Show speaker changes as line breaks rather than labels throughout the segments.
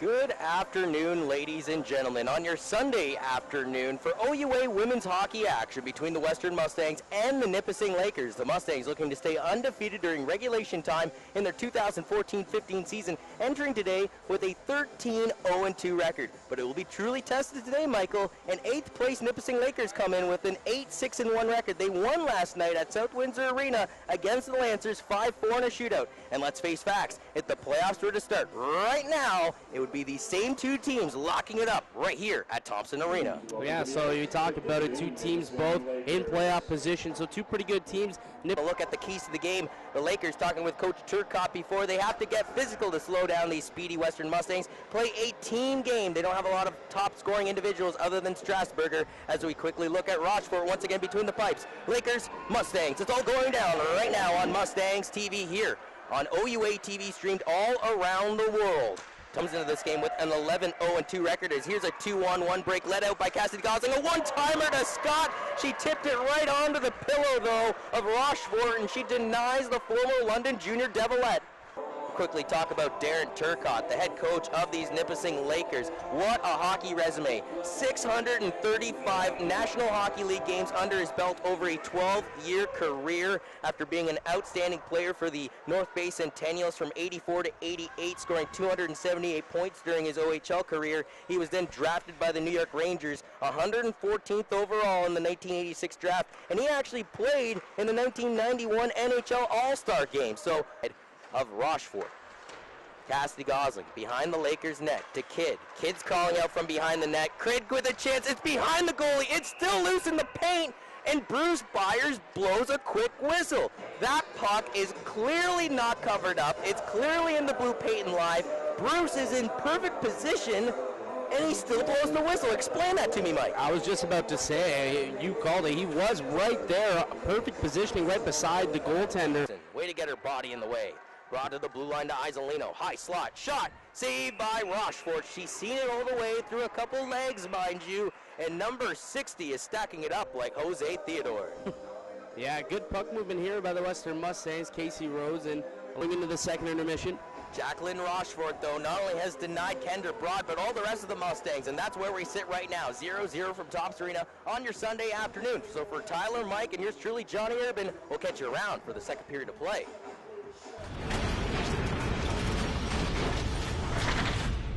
Good afternoon, ladies and gentlemen. On your Sunday afternoon for OUA women's hockey action between the Western Mustangs and the Nipissing Lakers. The Mustangs looking to stay undefeated during regulation time in their 2014-15 season, entering today with a 13-0-2 record. But it will be truly tested today, Michael. And 8th place Nipissing Lakers come in with an 8-6-1 record. They won last night at South Windsor Arena against the Lancers 5-4 in a shootout. And let's face facts, if the playoffs were to start right now, it would be these same two teams locking it up right here at Thompson Arena.
Yeah, so you talk about it, two teams both in playoff position, so two pretty good teams.
A look at the keys to the game. The Lakers talking with Coach Turcotte before. They have to get physical to slow down these speedy Western Mustangs. Play a team game. They don't have a lot of top scoring individuals other than Strasburger. As we quickly look at Rochefort once again between the pipes. Lakers, Mustangs. It's all going down right now on Mustangs TV here on OUA TV, streamed all around the world. Comes into this game with an 11-0-2 record. As here's a 2-on-1 break led out by Katelyn Gosling. A one-timer to Scott. She tipped it right onto the pillow, though, of Rochefort, and she denies the former London Junior Devilette. Quickly talk about Darren Turcotte, the head coach of these Nipissing Lakers. What a hockey resume. 635 National Hockey League games under his belt over a 12-year career after being an outstanding player for the North Bay Centennials from 84 to 88, scoring 278 points during his OHL career. He was then drafted by the New York Rangers, 114th overall in the 1986 draft, and he actually played in the 1991 NHL All-Star game. So, of Rochefort. Katelyn Gosling behind the Lakers net to Kidd. Kidd's calling out from behind the net. Kidd with a chance. It's behind the goalie. It's still loose in the paint. And Bruce Byers blows a quick whistle. That puck is clearly not covered up. It's clearly in the blue paint and live. Bruce is in perfect position, and he still blows the whistle. Explain that to me, Mike.
I was just about to say, you called it. He was right there, perfect positioning right beside the goaltender.
Way to get her body in the way. Brought to the blue line to Isolino. High slot. Shot. Saved by Rochefort. She's seen it all the way through a couple legs, mind you. And number 60 is stacking it up like Jose Theodore.
Yeah, good puck movement here by the Western Mustangs. Casey Rose and going into the second intermission.
Jacqueline Rochefort, though, not only has denied Kendra Broad, but all the rest of the Mustangs, and that's where we sit right now, 0-0 from Thompson Arena on your Sunday afternoon. So for Tyler, Mike, and yours truly, Johnny Urban, we'll catch you around for the second period of play.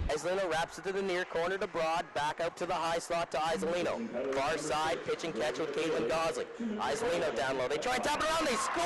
Isolino wraps it to the near corner to Broad, back out to the high slot to Isolino. Far side, pitch and catch with Katelyn Gosling. Isolino down low. They try and tap it around, they score!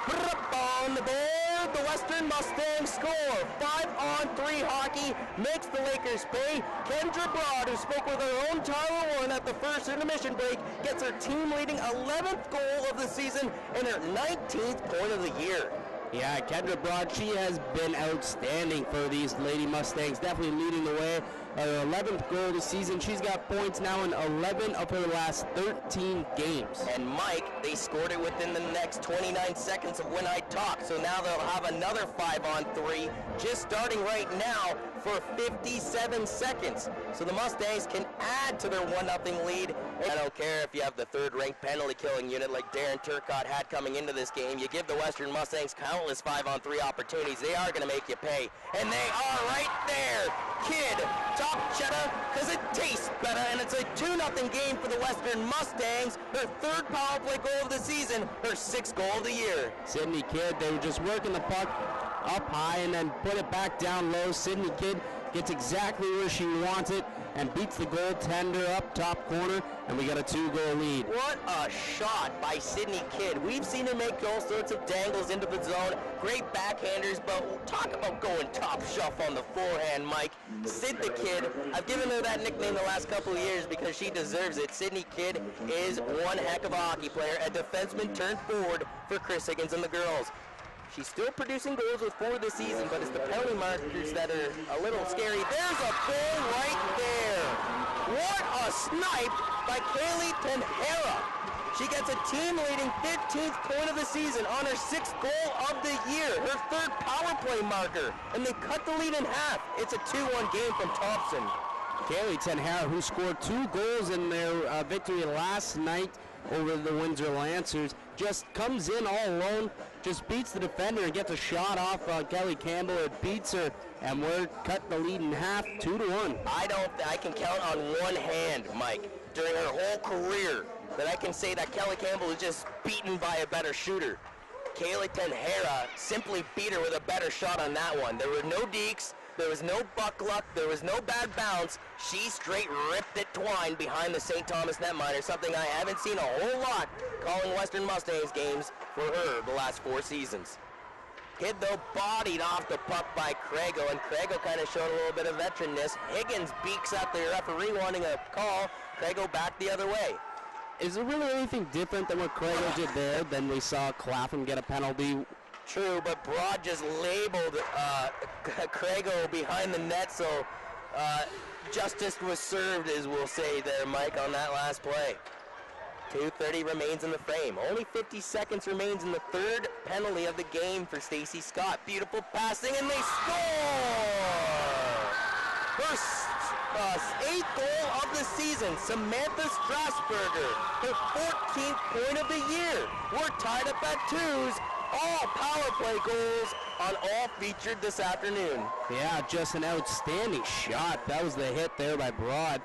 Put it up on the board, the Western Mustangs score. 5-on-3 hockey makes the Lakers pay. Kendra Broad, who spoke with her own Tyler Warren at the first intermission break, gets her team-leading 11th goal of the season and her 19th point of the year.
Yeah, Kendra Broad, she has been outstanding for these Lady Mustangs, definitely leading the way. Her 11th goal of the season. She's got points now in 11 of her last 13 games.
And Mike, they scored it within the next 29 seconds of when I talk, so now they'll have another 5-on-3 just starting right now for 57 seconds. So the Mustangs can add to their 1-0 lead. And I don't care if you have the third-ranked penalty killing unit like Darren Turcotte had coming into this game. You give the Western Mustangs countless 5-on-3 opportunities. They are going to make you pay. And they are right there. Kidd, top cheddar, because it tastes better, and it's a 2-0 game for the Western Mustangs. Her third power play goal of the season, her 6th goal of the year.
Sydney Kidd, they were just working the puck up high and then put it back down low. Sydney Kidd gets exactly where she wants it and beats the goaltender up top corner, and we got a 2-goal lead.
What a shot by Sydney Kidd. We've seen her make all sorts of dangles into the zone, great backhanders, but talk about going top shelf on the forehand, Mike. Sid the Kid, I've given her that nickname the last couple of years because she deserves it. Sydney Kidd is one heck of a hockey player, a defenseman turned forward for Chris Higgins and the girls. She's still producing goals with 4 this season, but it's the penalty markers that are a little scary. There's a goal right there. What a snipe by Katelyn Gosling. She gets a team-leading 15th point of the season on her 6th goal of the year, her 3rd power play marker, and they cut the lead in half. It's a 2-1 game from Thompson.
Katelyn Gosling, who scored 2 goals in their victory last night over the Windsor Lancers, just comes in all alone, just beats the defender and gets a shot off Kelly Campbell. It beats her, and we're cut the lead in half, 2-1.
I can count on one hand, Mike, during her whole career that I can say that Kelly Campbell was just beaten by a better shooter. Katelyn Hara simply beat her with a better shot on that one. There were no dekes, there was no buck luck, there was no bad bounce. She straight ripped it twine behind the St. Thomas netminder, something I haven't seen a whole lot calling Western Mustangs games for her the last 4 seasons. Kid, though, bodied off the puck by Craigo, and Craigo kind of showed a little bit of veteranness. Higgins beaks at the referee wanting a call. Craigo back the other way.
Is there really anything different than what Craigo did there than we saw Clapham get a penalty?
True, but Broad just labeled Craigo behind the net, so justice was served, as we'll say there, Mike, on that last play. 2:30 remains in the frame. Only 50 seconds remains in the third penalty of the game for Stacey Scott. Beautiful passing, and they score! Her 8th goal of the season, Samantha Strasburger, her 14th point of the year. We're tied up at 2s. All power play goals on all featured this afternoon.
Yeah, just an outstanding shot. That was the hit there by Broad.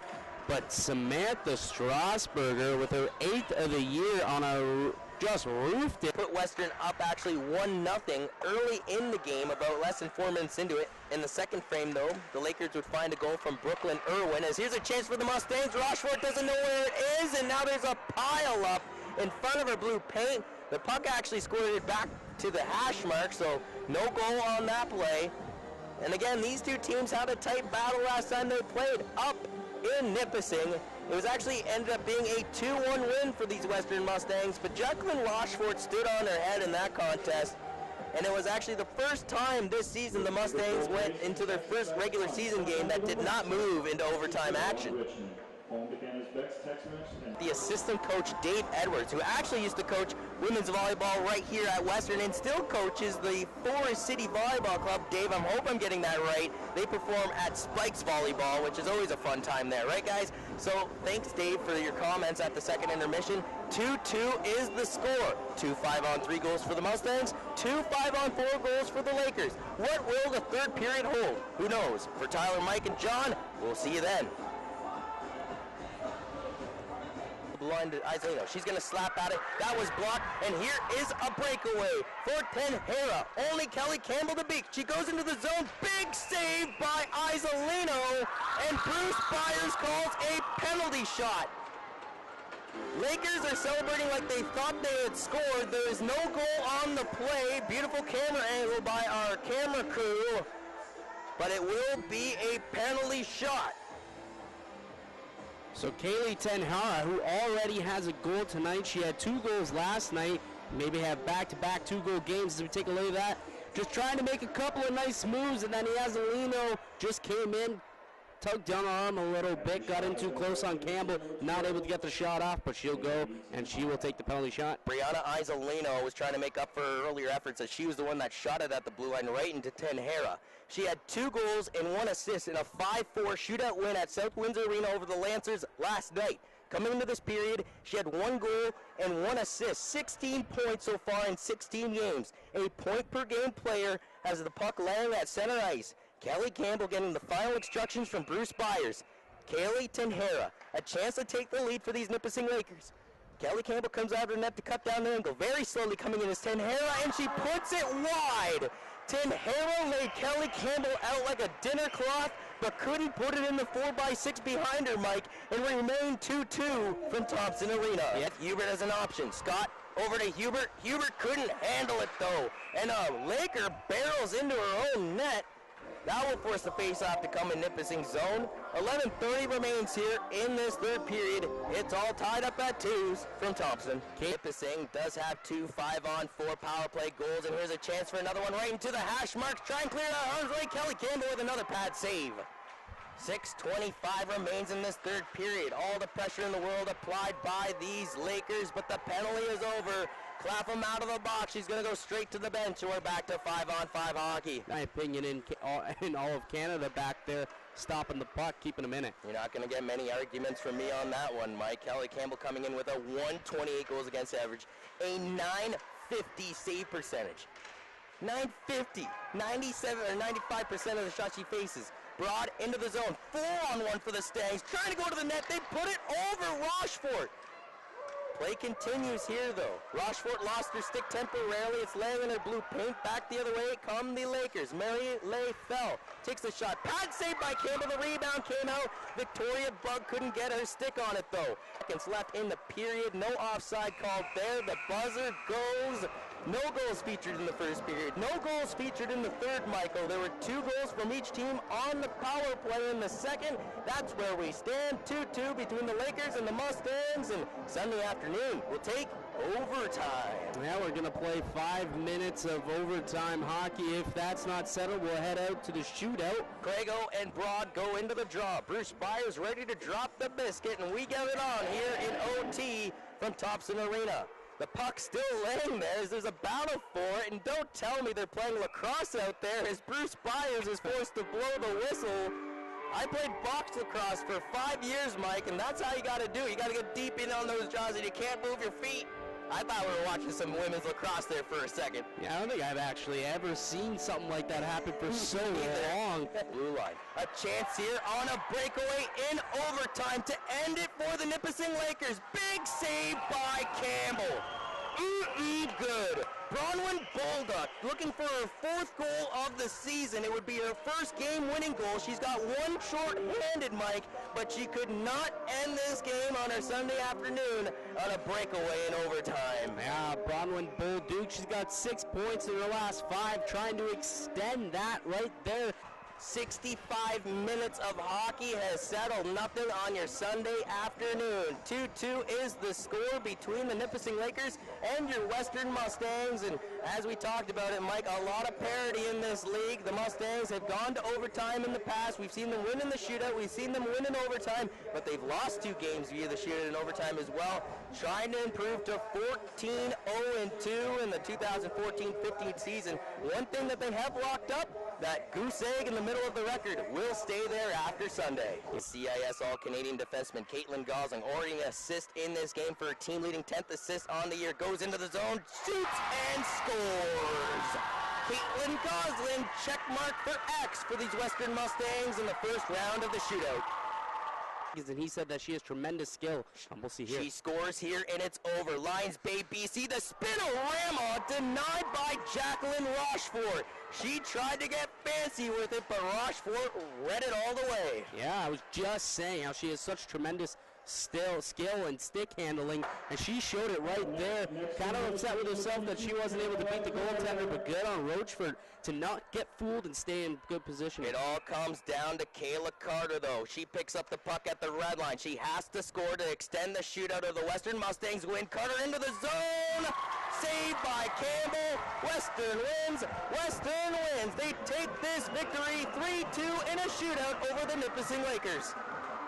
But Samantha Strasburger with her 8th of the year on a just roofed it.
Put Western up actually 1-0 early in the game, about less than 4 minutes into it. In the second frame, though, the Lakers would find a goal from Brooklyn Irwin. As here's a chance for the Mustangs. Rochefort doesn't know where it is, and now there's a pile up in front of her blue paint. The puck actually scored it back to the hash mark, so no goal on that play. And again, these two teams had a tight battle last time they played up in Nipissing. It was actually ended up being a 2-1 win for these Western Mustangs, but Jacqueline Rochefort stood on her head in that contest. And it was actually the first time this season the Mustangs went into their first regular season game that did not move into overtime action. The assistant coach, Dave Edwards, who actually used to coach women's volleyball right here at Western and still coaches the Forest City Volleyball Club. Dave, I hope I'm getting that right. They perform at Spikes Volleyball, which is always a fun time there, right, guys? So thanks, Dave, for your comments at the second intermission. 2-2 is the score. 2 5-on-3 goals for the Mustangs, 2 5-on-4 goals for the Lakers. What will the third period hold? Who knows? For Tyler, Mike, and John, we'll see you then. Blinded Isolino. She's going to slap at it. That was blocked, and here is a breakaway for Tenhera. Only Kelly Campbell to beat. She goes into the zone. Big save by Isolino, and Bruce Byers calls a penalty shot. Lakers are celebrating like they thought they had scored. There is no goal on the play. Beautiful camera angle by our camera crew, but it will be a penalty shot.
So Kaylee Tenhara, who already has a goal tonight, she had 2 goals last night, maybe have back-to-back 2-goal games as we take a look at that. Just trying to make a couple of nice moves, and then Iazolino just came in, tugged down her arm a little bit, got in too close on Campbell, not able to get the shot off, but she'll go, and she will take the penalty shot.
Brianna Isolino was trying to make up for her earlier efforts as she was the one that shot it at the blue line right into Tenhera. She had 2 goals and 1 assist in a 5-4 shootout win at South Windsor Arena over the Lancers last night. Coming into this period, she had 1 goal and 1 assist, 16 points so far in 16 games. A point-per-game player has the puck landing at center ice. Kelly Campbell getting the final instructions from Bruce Byers. Kaylee Tenhera, a chance to take the lead for these Nipissing Lakers. Kelly Campbell comes out of the net to cut down the angle. Very slowly coming in is Tenhera, and she puts it wide. Tenhera laid Kelly Campbell out like a dinner cloth, but couldn't put it in the 4x6 behind her, Mike, and remained 2-2 from Thompson Arena. Yet Hubert has an option. Scott over to Hubert. Hubert couldn't handle it, though, and a Laker barrels into her own net. That will force the face-off to come in Nipissing zone. 11:30 remains here in this third period. It's all tied up at 2s from Thompson. Nipissing does have 2 5-on-4 power play goals, and here's a chance for another one right into the hash marks. Try and clear it out arm's way. Kelly Campbell with another pad save. 6:25 remains in this third period. All the pressure in the world applied by these Lakers, but the penalty is over. Clapham out of the box. She's going to go straight to the bench, and we're back to 5-on-5 hockey.
My opinion in all of Canada back there, stopping the puck, keeping them in it.
You're not going to get many arguments from me on that one, Mike. Kelly Campbell coming in with a 128 goals against average, a 950 save percentage. 950, 97 or 95% of the shots she faces. Broad into the zone, 4-on-1 for the Stangs, trying to go to the net. They put it over Rochefort. Play continues here though. Rochefort lost her stick temporarily. It's laying in her blue paint. Back the other way come the Lakers. Mary Lay fell. Takes the shot. Pad saved by Campbell. The rebound came out. Victoria Bug couldn't get her stick on it though. Seconds left in the period. No offside called there. The buzzer goes. No goals featured in the first period. No goals featured in the third, Michael. There were 2 goals from each team on the power play in the second. That's where we stand. 2-2 between the Lakers and the Mustangs. And Sunday afternoon, we'll take overtime.
Now we're going to play 5 minutes of overtime hockey. If that's not settled, we'll head out to the shootout.
Craigo and Broad go into the draw. Bruce Byers ready to drop the biscuit, and we get it on here in OT from Thompson Arena. The puck's still laying there as there's a battle for it, and don't tell me they're playing lacrosse out there as Bruce Byers is forced to blow the whistle. I played box lacrosse for 5 years, Mike, and that's how you got to do it. You got to get deep in on those jaws and you can't move your feet. I thought we were watching some women's lacrosse there for a second.
Yeah, I don't think I've actually ever seen something like that happen for so long.
Blue line. A chance here on a breakaway in overtime to end it for the Nipissing Lakers. Big save by Campbell. Good. Bronwyn Bulldog looking for her 4th goal of the season. It would be her first game-winning goal. She's got 1 short-handed, Mike, but she could not end this game on her Sunday afternoon on a breakaway in overtime.
Yeah, Bronwyn Bulldog, she's got 6 points in her last 5, trying to extend that right there.
65 minutes of hockey has settled nothing on your Sunday afternoon. 2-2 is the score between the Nipissing Lakers and your Western Mustangs. And as we talked about it, Mike, a lot of parity in this league. The Mustangs have gone to overtime in the past. We've seen them win in the shootout. We've seen them win in overtime, but they've lost 2 games via the shootout in overtime as well. Trying to improve to 14-0-2 in the 2014-15 season. One thing that they have locked up, that goose egg in the middle of the record, will stay there after Sunday. CIS All-Canadian defenseman Katelyn Gosling already an assist in this game for her team-leading 10th assist on the year. Goes into the zone, shoots, and scores. Katelyn Gosling, check mark for X for these Western Mustangs in the first round of the shootout.
And he said that she has tremendous skill. We'll see here.
She scores here, and it's over. Lions Bay, BC. The spinorama denied by Jacqueline Rochefort. She tried to get fancy with it, but Rochefort read it all the way.
Yeah, I was just saying how she has such tremendous skill and stick handling, and she showed it right there. Kind of upset with herself that she wasn't able to beat the goaltender, but good on Rochefort to not get fooled and stay in good position.
It all comes down to Kayla Carter, though. She picks up the puck at the red line. She has to score to extend the shootout of the Western Mustangs win. Carter into the zone. Saved by Campbell. Western wins. Western wins. They take this victory 3-2 in a shootout over the Nipissing Lakers.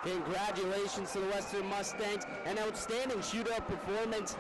Congratulations to the Western Mustangs. An outstanding shootout performance.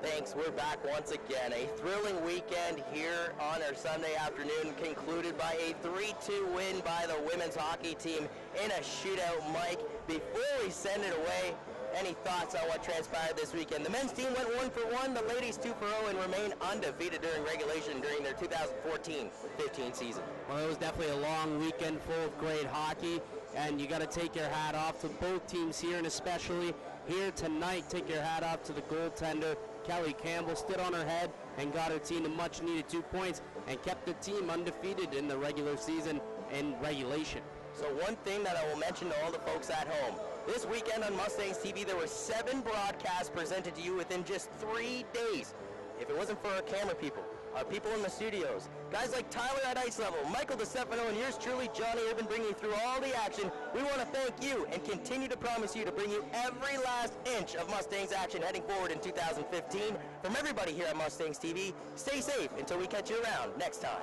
Thanks, we're back once again. A thrilling weekend here on our Sunday afternoon, concluded by a 3-2 win by the women's hockey team in a shootout. Mike, before we send it away, any thoughts on what transpired this weekend? The men's team went 1-for-1, the ladies 2-for-0, and remain undefeated during regulation during their 2014-15 season.
Well, it was definitely a long weekend full of great hockey, and you got to take your hat off to both teams here, and especially here tonight, take your hat off to the goaltender. Kelly Campbell stood on her head and got her team the much-needed 2 points and kept the team undefeated in the regular season and regulation.
So one thing that I will mention to all the folks at home, this weekend on Mustangs TV, there were 7 broadcasts presented to you within just 3 days. If it wasn't for our camera people, our people in the studios, guys like Tyler at Ice Level, Michael DeStefano, and yours truly, Johnny Urban, bringing you through all the action, we want to thank you and continue to promise you to bring you every last inch of Mustangs action heading forward in 2015. From everybody here at Mustangs TV, stay safe until we catch you around next time.